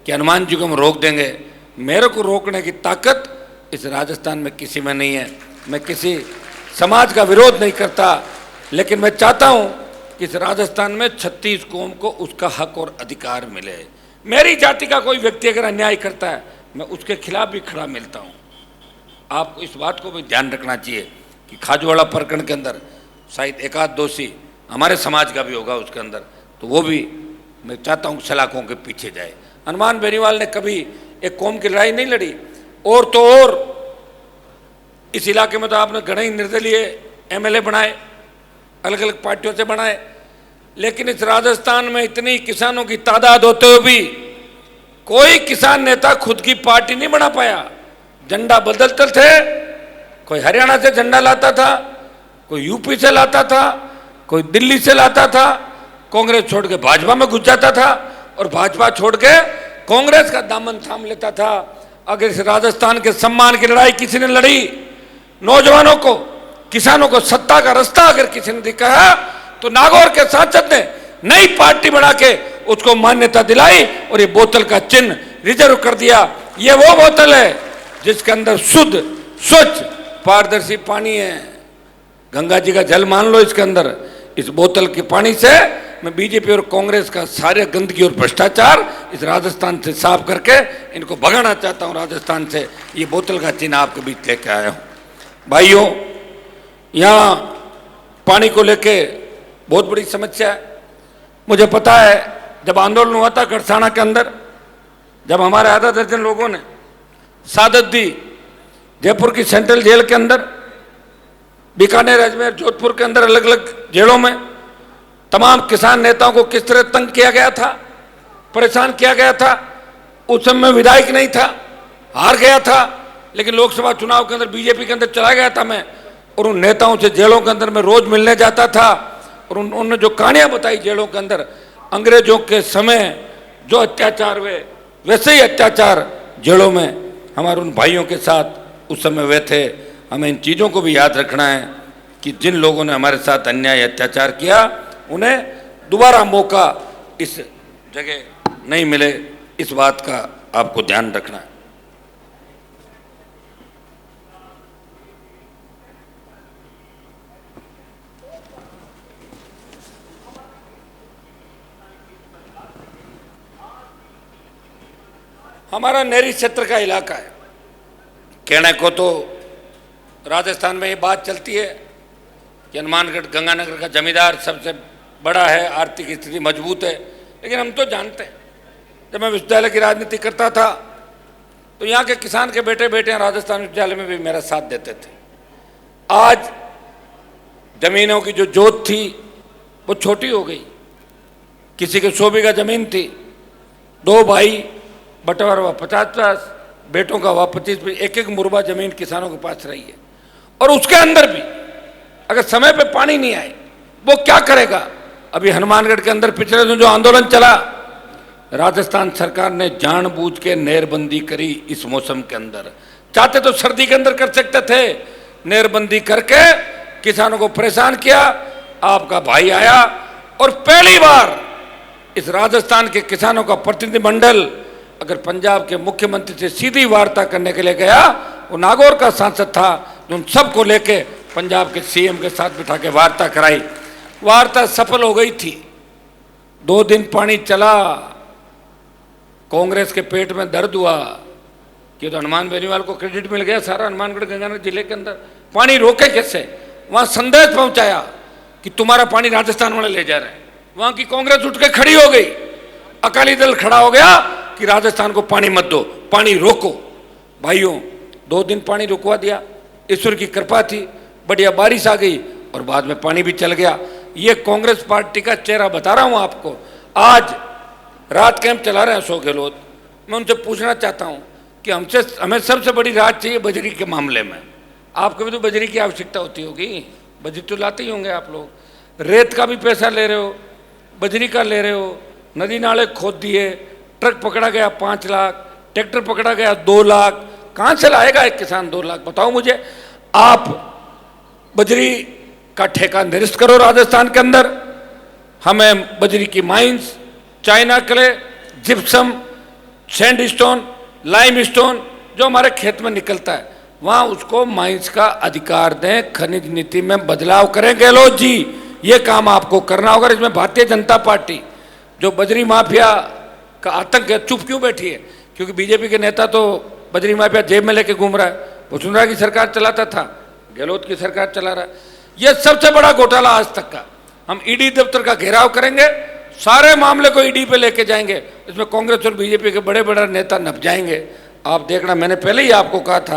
कि हनुमान जी को हम रोक देंगे। मेरे को रोकने की ताकत इस राजस्थान में किसी में नहीं है। मैं किसी समाज का विरोध नहीं करता, लेकिन मैं चाहता हूं कि इस राजस्थान में 36 कौम को उसका हक और अधिकार मिले। मेरी जाति का कोई व्यक्ति अगर अन्याय करता है, मैं उसके खिलाफ भी खड़ा मिलता हूं। आपको इस बात को भी ध्यान रखना चाहिए कि खाजूवाड़ा प्रकरण के अंदर शायद एक आध दोषी हमारे समाज का भी होगा उसके अंदर, तो वो भी मैं चाहता हूँ सलाखों के पीछे जाए। हनुमान बेनीवाल ने कभी एक कौम की लड़ाई नहीं लड़ी। और तो और इस इलाके में तो आपने घने निर्दलीय एमएलए बनाए, अलग अलग पार्टियों से बनाए, लेकिन इस राजस्थान में इतनी किसानों की तादाद होते हुए भी कोई किसान नेता खुद की पार्टी नहीं बना पाया। झंडा बदलते थे, कोई हरियाणा से झंडा लाता था, कोई यूपी से लाता था, कोई दिल्ली से लाता था, कांग्रेस छोड़ के भाजपा में घुस जाता था और भाजपा छोड़ के कांग्रेस का दामन थाम लेता था। अगर इस राजस्थान के सम्मान की लड़ाई किसी ने लड़ी, नौजवानों को, किसानों को सत्ता का रास्ता अगर किसी ने दिखाया, तो नागौर के सांसद ने नई पार्टी बना के उसको मान्यता दिलाई और ये बोतल का चिन्ह रिजर्व कर दिया। ये वो बोतल है जिसके अंदर शुद्ध, स्वच्छ, पारदर्शी पानी है। गंगा जी का जल मान लो इसके अंदर। इस बोतल के पानी से मैं बीजेपी और कांग्रेस का सारे गंदगी और भ्रष्टाचार इस राजस्थान से साफ करके इनको भगाना चाहता हूं राजस्थान से। ये बोतल का चिन्ह आपके बीच लेके आया हूं। भाइयों, यहाँ पानी को लेके बहुत बड़ी समस्या है। मुझे पता है जब आंदोलन हुआ था गढ़साना के अंदर, जब हमारे आधा दर्जन लोगों ने शहादत दी जयपुर की सेंट्रल जेल के अंदर, बीकानेर, अजमेर, जोधपुर के अंदर अलग अलग जेलों में तमाम किसान नेताओं को किस तरह तंग किया गया था, परेशान किया गया था। उस समय विधायक नहीं था, हार गया था, लेकिन लोकसभा चुनाव के अंदर बीजेपी के अंदर चला गया था मैं, और उन नेताओं से जेलों के अंदर मैं रोज मिलने जाता था। और उन्होंने जो कहानियां बताई जेलों के अंदर, अंग्रेजों के समय जो अत्याचार हुए वैसे ही अत्याचार जेलों में हमारे उन भाइयों के साथ उस समय हुए थे। हमें इन चीज़ों को भी याद रखना है कि जिन लोगों ने हमारे साथ अन्याय अत्याचार किया, उन्हें दोबारा मौका इस जगह नहीं मिले, इस बात का आपको ध्यान रखना है। हमारा नेरी क्षेत्र का इलाका है। कहने को तो राजस्थान में ये बात चलती है कि हनुमानगढ़ गंगानगर का जमींदार सबसे बड़ा है, आर्थिक स्थिति मजबूत है, लेकिन हम तो जानते हैं, जब मैं विश्वविद्यालय की राजनीति करता था तो यहाँ के किसान के बेटे बेटियां राजस्थान विश्वविद्यालय में भी मेरा साथ देते थे। आज जमीनों की जो जोत थी वो छोटी हो गई। किसी के 100 बीघा जमीन थी, 2 भाई बंटवारा हुआ 50-50, बेटों का हुआ 25, एक एक मुरबा जमीन किसानों के पास रही है। और उसके अंदर भी अगर समय पे पानी नहीं आए वो क्या करेगा। अभी हनुमानगढ़ के अंदर पिछले दिन जो आंदोलन चला, राजस्थान सरकार ने जानबूझ के नहरबंदी करी इस मौसम के अंदर। चाहते तो सर्दी के अंदर कर सकते थे, नहरबंदी करके किसानों को परेशान किया। आपका भाई आया और पहली बार इस राजस्थान के किसानों का प्रतिनिधिमंडल अगर पंजाब के मुख्यमंत्री से सीधी वार्ता करने के लिए गया, वो नागौर का सांसद था जो उन सबको लेके पंजाब के सीएम के साथ बिठा के वार्ता कराई। वार्ता सफल हो गई थी। 2 दिन पानी चला, कांग्रेस के पेट में दर्द हुआ कि तो हनुमान बेनीवाल को क्रेडिट मिल गया सारा हनुमानगढ़ गंगानगर जिले के अंदर। पानी रोके कैसे? वहां संदेश पहुंचाया कि तुम्हारा पानी राजस्थान वाले ले जा रहे हैं। वहां की कांग्रेस उठ के खड़ी हो गई, अकाली दल खड़ा हो गया कि राजस्थान को पानी मत दो, पानी रोको। भाइयों, 2 दिन पानी रुकवा दिया, ईश्वर की कृपा थी, बढ़िया बारिश आ गई और बाद में पानी भी चल गया। ये कांग्रेस पार्टी का चेहरा बता रहा हूं आपको। आज राहत कैंप चला रहे हैं अशोक गहलोत। मैं उनसे पूछना चाहता हूं कि हमें सबसे बड़ी राहत चाहिए बजरी के मामले में। आपको भी तो बजरी की आवश्यकता होती होगी, बजरी तो लाते ही होंगे आप लोग। रेत का भी पैसा ले रहे हो, बजरी का ले रहे हो, नदी नाले खोद दिए, ट्रक पकड़ा गया 5 लाख, ट्रैक्टर पकड़ा गया 2 लाख। कहां से लाएगा एक किसान 2 लाख? बताओ मुझे। आप बजरी का ठेका निरस्त करो राजस्थान के अंदर। हमें बजरी की mines, China clay, gypsum, sandstone, limestone जो हमारे खेत में निकलता है, वहाँ उसको माइंस का अधिकार दें, खनिज नीति में बदलाव करें। गहलोत जी, ये काम आपको करना होगा। इसमें भारतीय जनता पार्टी जो बजरी माफिया का आतंक है, चुप क्यों बैठी है? क्योंकि बीजेपी के नेता तो बजरी माफिया जेब में लेके घूम रहा है। वसुंधरा की सरकार चलाता था, गहलोत की सरकार चला रहा है। यह सबसे बड़ा घोटाला आज तक का। हम ईडी दफ्तर का घेराव करेंगे, सारे मामले को ईडी पे लेके जाएंगे। इसमें कांग्रेस और बीजेपी के बड़े बड़े नेता नप जाएंगे। आप देखना, मैंने पहले ही आपको कहा था